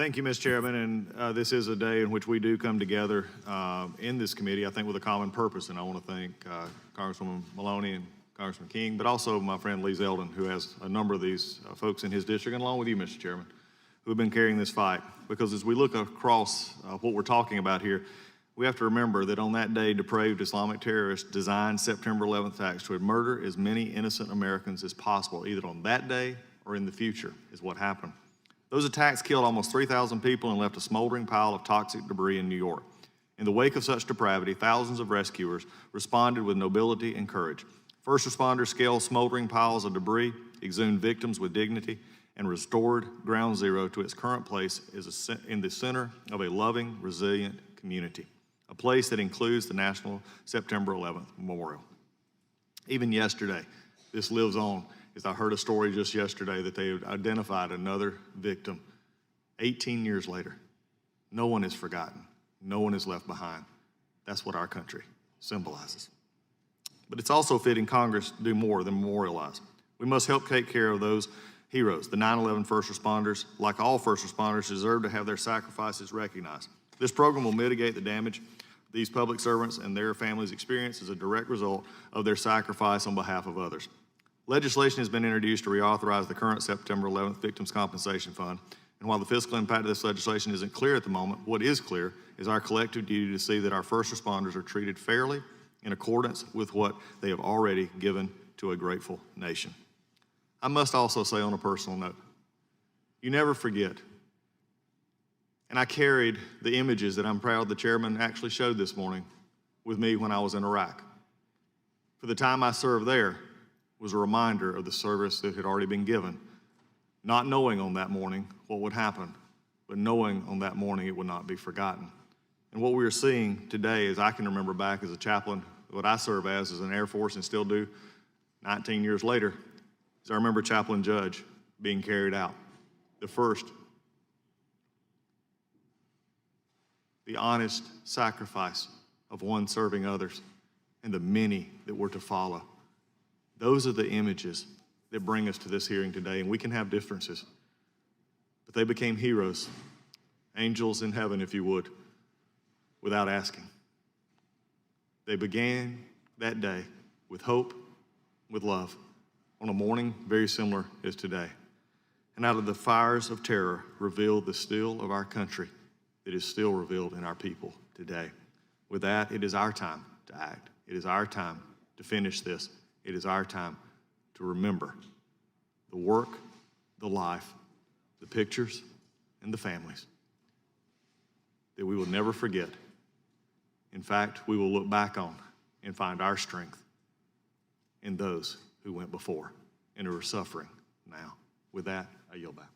Thank you, Mr. Chairman, and this is a day in which we do come together in this committee, I think, with a common purpose, and I want to thank Congresswoman Maloney and Congressman King, but also my friend Lee Zeldin, who has a number of these folks in his district, and along with you, Mr. Chairman, who have been carrying this fight. Because as we look across what we're talking about here, we have to remember that on that day, depraved Islamic terrorists designed September 11th attacks to murder as many innocent Americans as possible, either on that day or in the future, is what happened. Those attacks killed almost 3,000 people and left a smoldering pile of toxic debris in New York. In the wake of such depravity, thousands of rescuers responded with nobility and courage. First responders scaled smoldering piles of debris, exhumed victims with dignity, and restored Ground Zero to its current place in the center of a loving, resilient community, a place that includes the National September 11th Memorial. Even yesterday, this lives on. As I heard a story just yesterday that they had identified another victim 18 years later. No one is forgotten. No one is left behind. That's what our country symbolizes. But it's also fitting Congress to do more than memorialize. We must help take care of those heroes. The 9/11 first responders, like all first responders, deserve to have their sacrifices recognized. This program will mitigate the damage these public servants and their families experience as a direct result of their sacrifice on behalf of others. Legislation has been introduced to reauthorize the current September 11th Victims Compensation Fund, and while the fiscal impact of this legislation isn't clear at the moment, what is clear is our collective duty to see that our first responders are treated fairly in accordance with what they have already given to a grateful nation. I must also say on a personal note, you never forget, and I carried the images that I'm proud the chairman actually showed this morning with me when I was in Iraq. For the time I served there, was a reminder of the service that had already been given, not knowing on that morning what would happen, but knowing on that morning it would not be forgotten. And what we are seeing today, as I can remember back as a chaplain, what I serve as an Air Force and still do 19 years later, is I remember Chaplain Judge being carried out. The first, the honest sacrifice of one serving others, and the many that were to follow. Those are the images that bring us to this hearing today, and we can have differences, but they became heroes, angels in heaven, if you would, without asking. They began that day with hope, with love, on a morning very similar as today. And out of the fires of terror revealed the steel of our country that is still revealed in our people today. With that, it is our time to act. It is our time to finish this. It is our time to remember the work, the life, the pictures, and the families that we will never forget. In fact, we will look back on and find our strength in those who went before and who are suffering now. With that, I yield back.